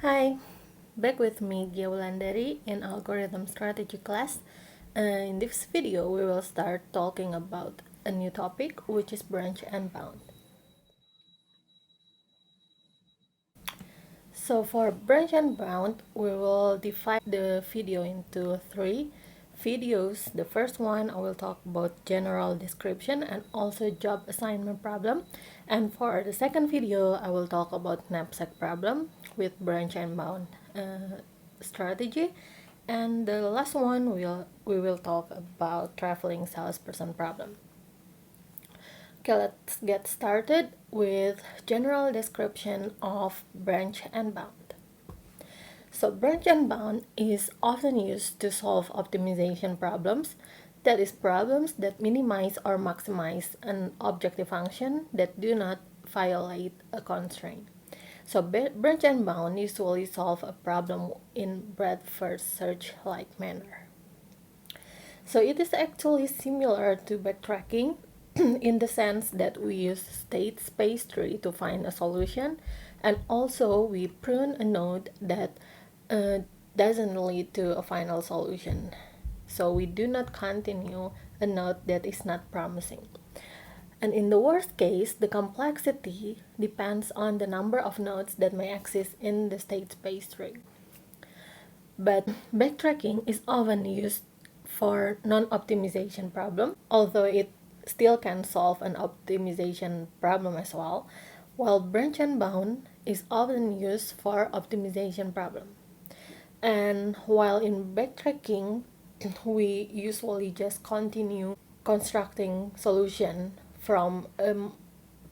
Hi, back with me Gia Wulandari in Algorithm Strategy class. In this video, we will start talking about a new topic, which is branch and bound. So for branch and bound, we will divide the video into three videos. The first one, I will talk about general description and also job assignment problem. And for the second video, I will talk about knapsack problem with branch and bound strategy. And the last one, we will talk about traveling salesperson problem. Okay, let's get started with general description of branch and bound. So branch and bound is often used to solve optimization problems, that is problems that minimize or maximize an objective function that do not violate a constraint. So branch and bound usually solve a problem in breadth first search like manner. So it is actually similar to backtracking in the sense that we use state space tree to find a solution, and also we prune a node that uh, doesn't lead to a final solution. So we do not continue a node that is not promising. And in the worst case, the complexity depends on the number of nodes that may exist in the state space tree. But backtracking is often used for non-optimization problem, although it still can solve an optimization problem as well, while branch and bound is often used for optimization problem. And while in backtracking, we usually just continue constructing solution from a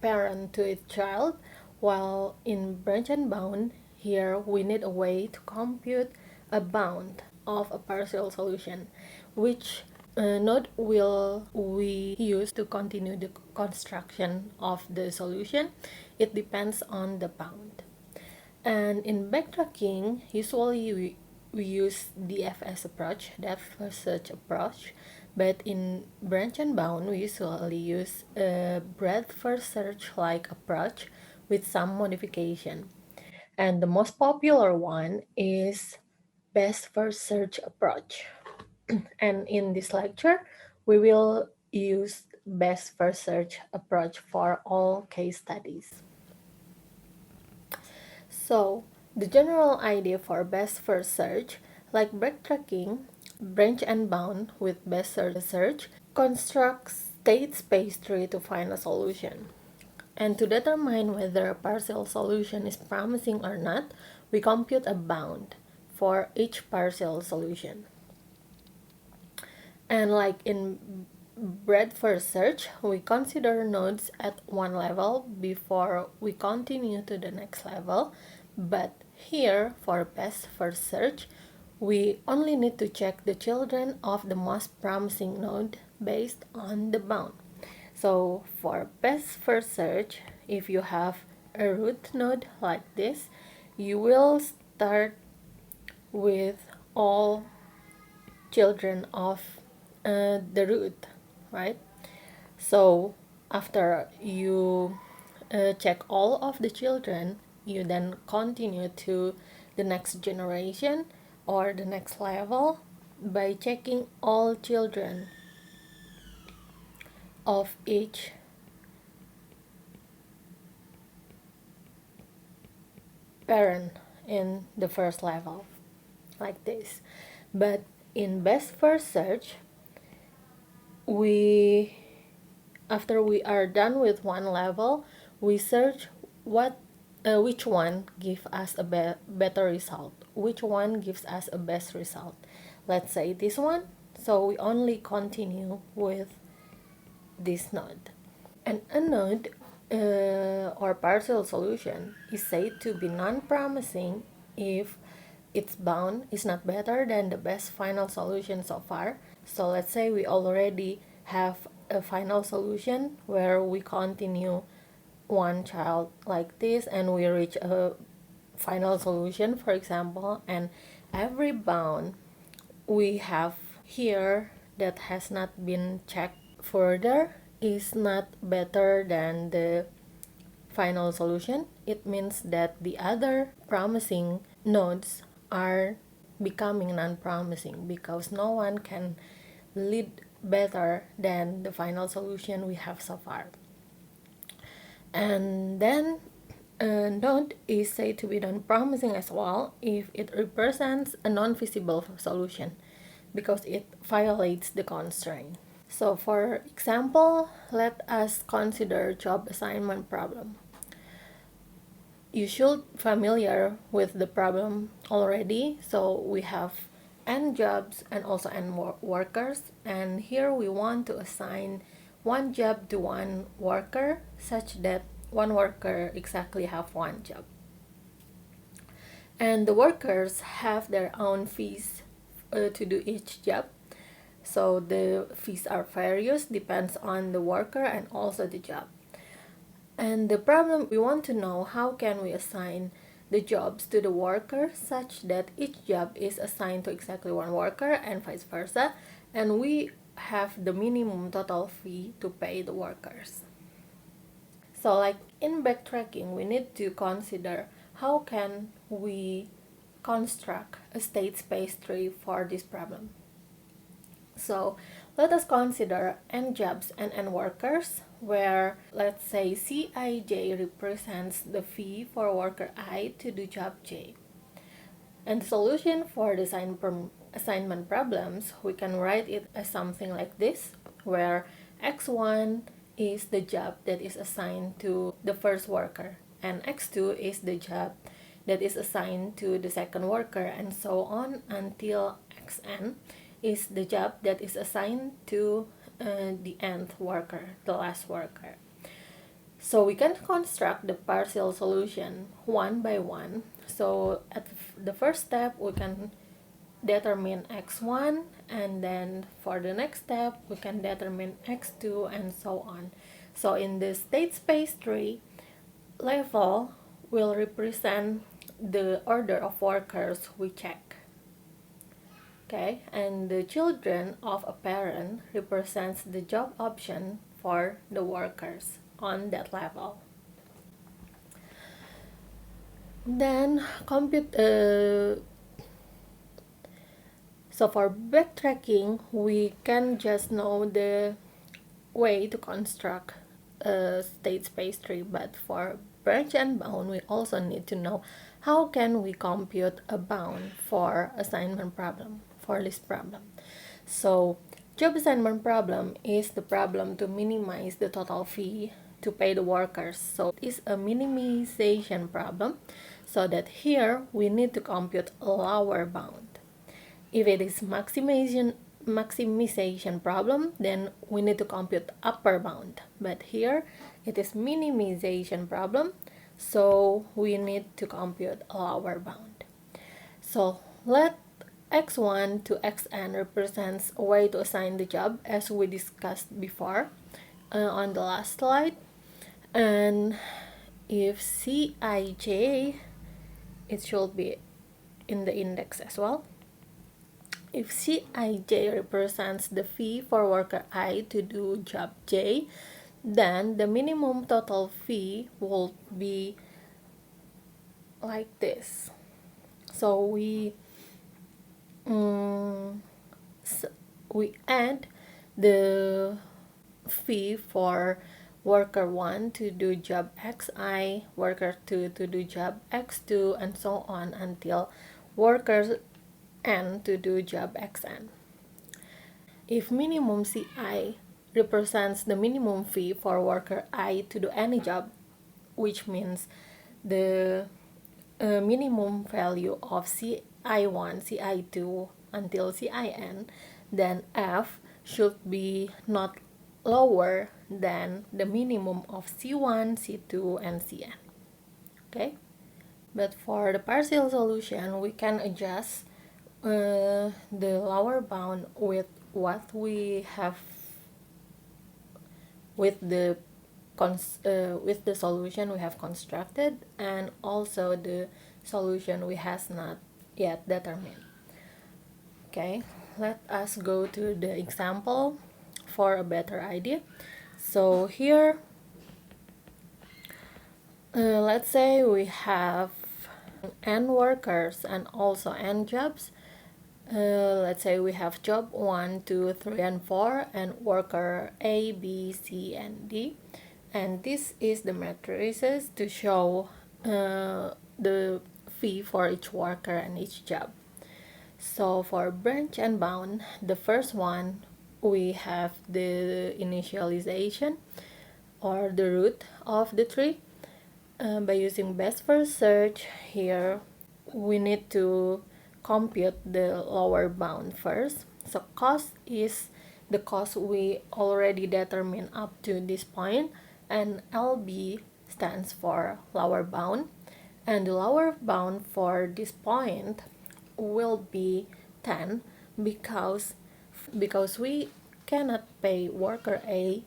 parent to its child, while in branch and bound, here we need a way to compute a bound of a partial solution, which node will we use to continue the construction of the solution. It depends on the bound. And in backtracking, usually we use DFS approach, depth first search approach, but in branch and bound, we usually use a breadth first search like approach with some modification. And the most popular one is best first search approach. And in this lecture, we will use best first search approach for all case studies. So, the general idea for best first search, like backtracking, branch and bound with best first search, constructs state space tree to find a solution. And to determine whether a partial solution is promising or not, we compute a bound for each partial solution. And like in breadth first search, we consider nodes at one level before we continue to the next level. But here, for best first search, we only need to check the children of the most promising node based on the bound. So for best first search, if you have a root node like this, you will start with all children of the root, right? So after you check all of the children, you then continue to the next generation or the next level by checking all children of each parent in the first level, like this. But in best first search, we after we are done with one level, we search which one gives us a better result, which one gives us a best result. Let's say this one, so we only continue with this node. And a node or partial solution is said to be non-promising if its bound is not better than the best final solution so far. So let's say we already have a final solution where we continue one child like this and we reach a final solution, for example, and every bound we have here that has not been checked further is not better than the final solution. It means that the other promising nodes are becoming non-promising because no one can lead better than the final solution we have so far. And then a node is said to be non-promising as well if it represents a non-feasible solution because it violates the constraint. So for example, let us consider job assignment problem. You should familiar with the problem already. So we have n jobs and also n workers, and here we want to assign one job to one worker such that one worker exactly have one job, and the workers have their own fees to do each job. So the fees are various, depends on the worker and also the job. And the problem, we want to know how can we assign the jobs to the worker such that each job is assigned to exactly one worker and vice versa, and we have the minimum total fee to pay the workers. So like in backtracking, we need to consider how can we construct a state space tree for this problem. So let us consider n jobs and n workers, where let's say Cij represents the fee for worker I to do job J. And the solution for the assignment problems, we can write it as something like this, where x1 is the job that is assigned to the first worker, and x2 is the job that is assigned to the second worker, and so on until xn is the job that is assigned to the nth worker, the last worker. So we can construct the partial solution one by one. So at the first step, we can determine x1, and then for the next step, we can determine x2, and so on. So in the state space tree, level will represent the order of workers we check. Okay, and the children of a parent represents the job option for the workers on that level. Then so for backtracking, we can just know the way to construct a state space tree, but for branch and bound, we also need to know how can we compute a bound for assignment problem, for this problem. So job assignment problem is the problem to minimize the total fee to pay the workers. So it's a minimization problem, so that here we need to compute a lower bound. If it is maximization problem, then we need to compute upper bound. But here it is minimization problem, so we need to compute a lower bound. So let x1 to xn represents a way to assign the job, as we discussed before on the last slide. And if Cij, it should be in the index as well. If Cij represents the fee for worker I to do job J, then the minimum total fee will be like this. So we add the fee for worker 1 to do job xi, worker 2 to do job x2, and so on until worker n to do job xn. If minimum Ci represents the minimum fee for worker I to do any job, which means the minimum value of Ci1, Ci2 until Cin, then F should be not lower than the minimum of C1, C2, and Cn. Okay? But for the partial solution, we can adjust the lower bound with what we have with the solution we have constructed, and also the solution we has not yet determined. Okay, let us go to the example for a better idea. So here let's say we have n workers and also n jobs. Let's say we have job 1, 2, 3, and 4, and worker A, B, C, and D. And this is the matrices to show the fee for each worker and each job. So for branch and bound, the first one, we have the initialization or the root of the tree. By using best first search here, we need to compute the lower bound first. So cost is the cost we already determined up to this point, and LB stands for lower bound, and the lower bound for this point will be 10 because we cannot pay worker A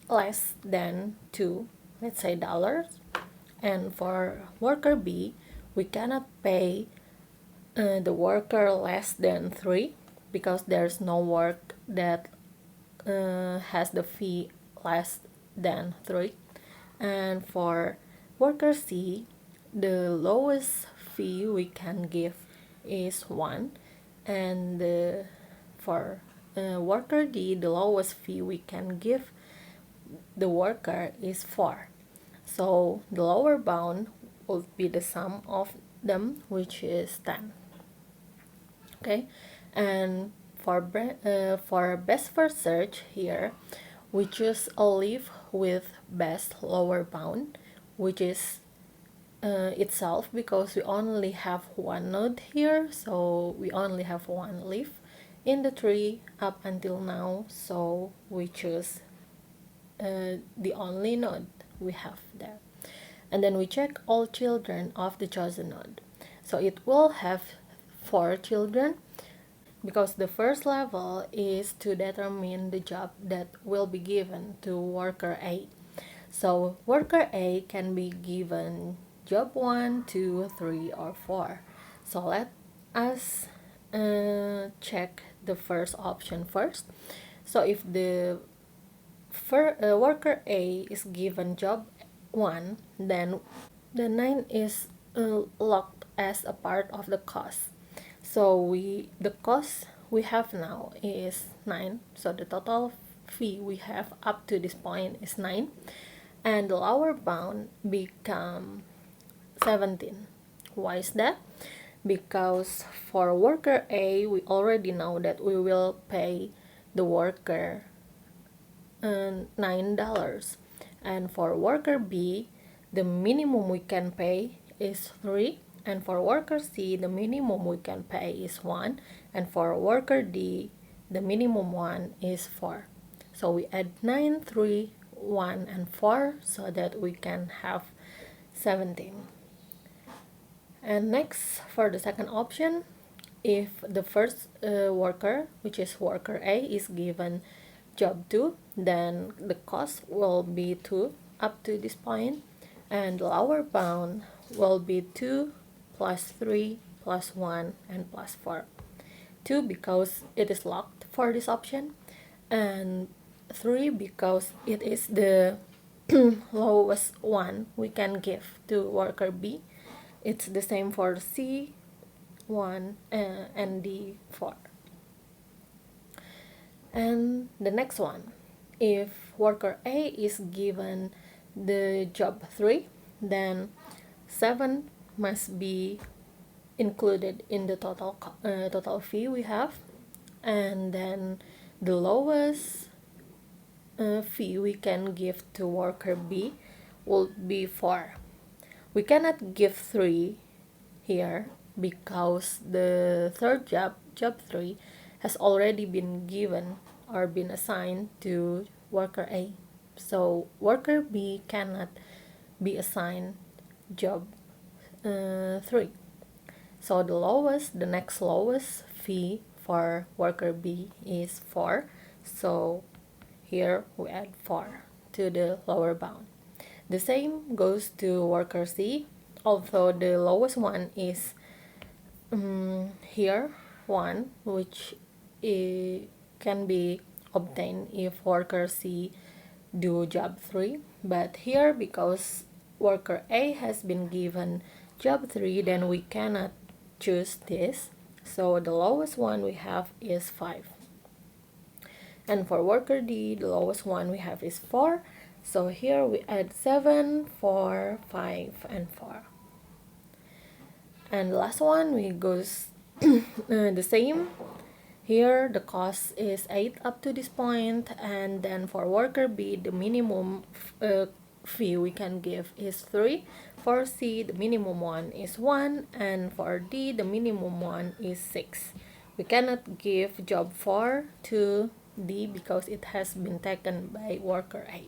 less than 2, let's say dollars, and for worker B we cannot pay the worker less than 3 because there's no work that has the fee less than 3, and for worker C the lowest fee we can give is 1, and for worker D the lowest fee we can give the worker is 4. So the lower bound will be the sum of them, which is 10. Okay, and for best first search here, we choose a leaf with best lower bound, which is itself because we only have one node here, so we only have one leaf in the tree up until now, so we choose the only node we have there. And then we check all children of the chosen node. So it will have 4 children because the first level is to determine the job that will be given to worker A. So worker A can be given job 1, 2, 3, or 4. So let us check the first option first. So if the worker A is given job 1, then the 9 is locked as a part of the cost. So the cost we have now is 9. So the total fee we have up to this point is 9, and the lower bound become 17. Why is that? Because for worker A we already know that we will pay the worker $9, and for worker B the minimum we can pay is 3, and for worker C the minimum we can pay is 1, and for worker D the minimum one is 4. So we add 9, 3, 1, and 4 so that we can have 17. And next, for the second option, if the first worker, which is worker A, is given job 2, then the cost will be 2 up to this point, and the lower bound will be 2 plus 3 plus 1 and plus 4. 2 because it is locked for this option, and 3 because it is the lowest one we can give to worker B. It's the same for C, 1, and D, 4. And the next one, if worker A is given the job 3, then 7 must be included in the total fee we have, and then the lowest fee we can give to worker B will be 4. We cannot give 3 here because the third job 3, has already been given or been assigned to worker A. So worker B cannot be assigned job 3. So the next lowest fee for worker B is 4. So here we add 4 to the lower bound. The same goes to worker C, although the lowest one is here 1, which can be obtained if worker C do job 3. But here, because worker A has been given job 3, then we cannot choose this. So the lowest one we have is 5. And for worker D, the lowest one we have is 4. So here we add 7, 4, 5, and 4. And the last one we goes the same. Here the cost is 8 up to this point, and then for worker B, the minimum fee we can give is 3. For C, the minimum one is 1, and for D, the minimum one is 6. We cannot give job 4 to D because it has been taken by worker A.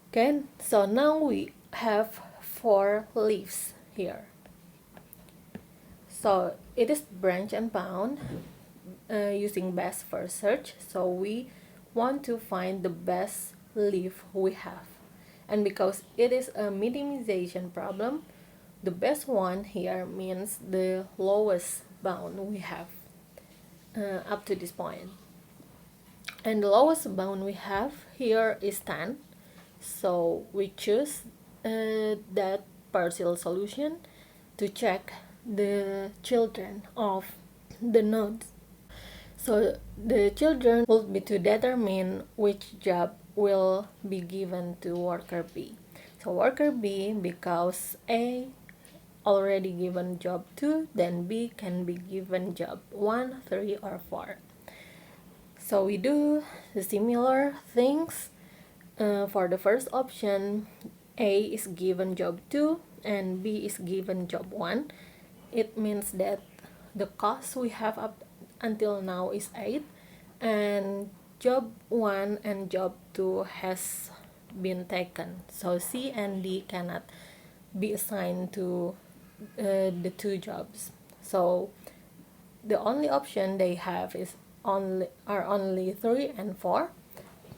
Okay, so now we have 4 leaves here. So it is branch and bound using best first search. So we want to find the best leaf we have. And because it is a minimization problem, the best one here means the lowest bound we have up to this point. And the lowest bound we have here is 10. So we choose that partial solution to check the children of the nodes. So the children will be to determine which job will be given to worker B. So worker B, because A already given job 2, then B can be given job 1, 3, or 4. So we do the similar things. For the first option, A is given job 2 and B is given job 1. It means that the cost we have up until now is 8, and job 1 and job 2 has been taken. So C and D cannot be assigned to the 2 jobs. So the only option they have is only 3 and 4.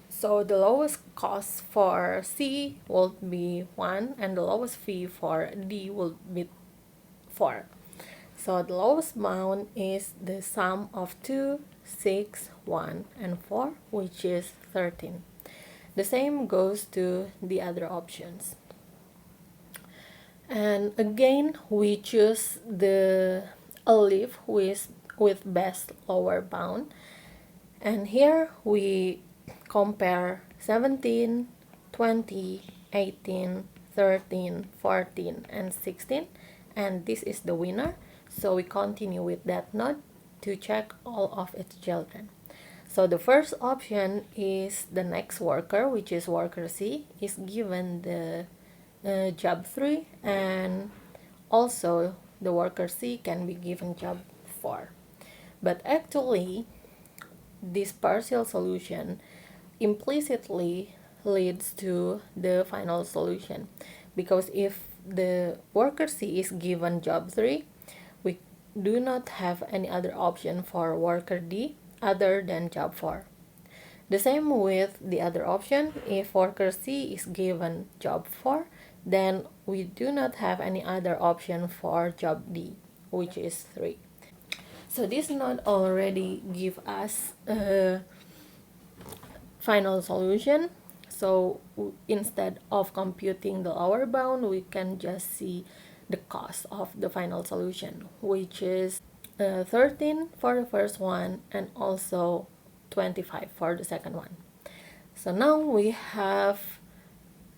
So the lowest cost for C will be 1 and the lowest fee for D will be 4. So the lowest bound is the sum of 2, 6, 1, and 4, which is 13. The same goes to the other options. And again, we choose a leaf with best lower bound. And here we compare 17, 20, 18, 13, 14, and 16. And this is the winner. So we continue with that node to check all of its children. So the first option is the next worker, which is worker C, is given the job 3, and also the worker C can be given job 4. But actually, this partial solution implicitly leads to the final solution, because if the worker C is given job 3, we do not have any other option for worker D other than job 4. The same with the other option. If worker C is given job 4, then we do not have any other option for job D, which is 3. So this node already give us a final solution. So instead of computing the lower bound, we can just see the cost of the final solution, which is 13 for the first one and also 25 for the second one. So now we have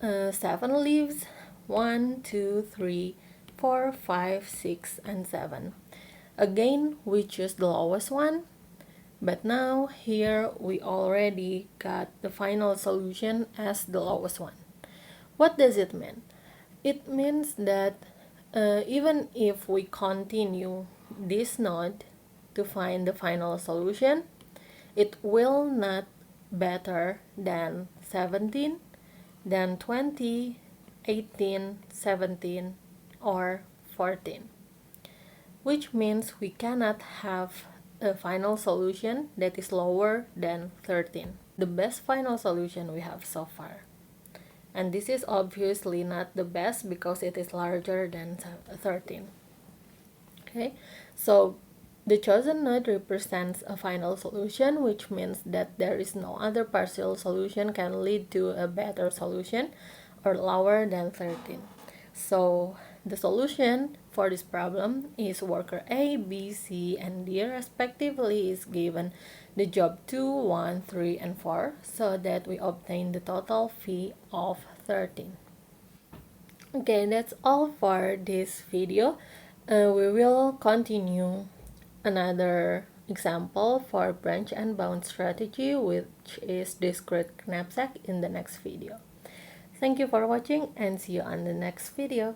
7 leaves: 1, 2, 3, 4, 5, 6, and 7. Again, we choose the lowest one, but now here we already got the final solution as the lowest one. What does it mean? It means that even if we continue this node to find the final solution, it will not better than 17, than 20, 18, 17, or 14. Which means we cannot have a final solution that is lower than 13. The best final solution we have so far. And this is obviously not the best because it is larger than 13. Okay, so the chosen node represents a final solution, which means that there is no other partial solution can lead to a better solution or lower than 13. So The solution for this problem is worker A, B, C, and D respectively is given the job 2, 1, 3, and 4 so that we obtain the total fee of 13. Okay, that's all for this video. We will continue another example for branch and bound strategy, which is discrete knapsack, in the next video. Thank you for watching and see you on the next video.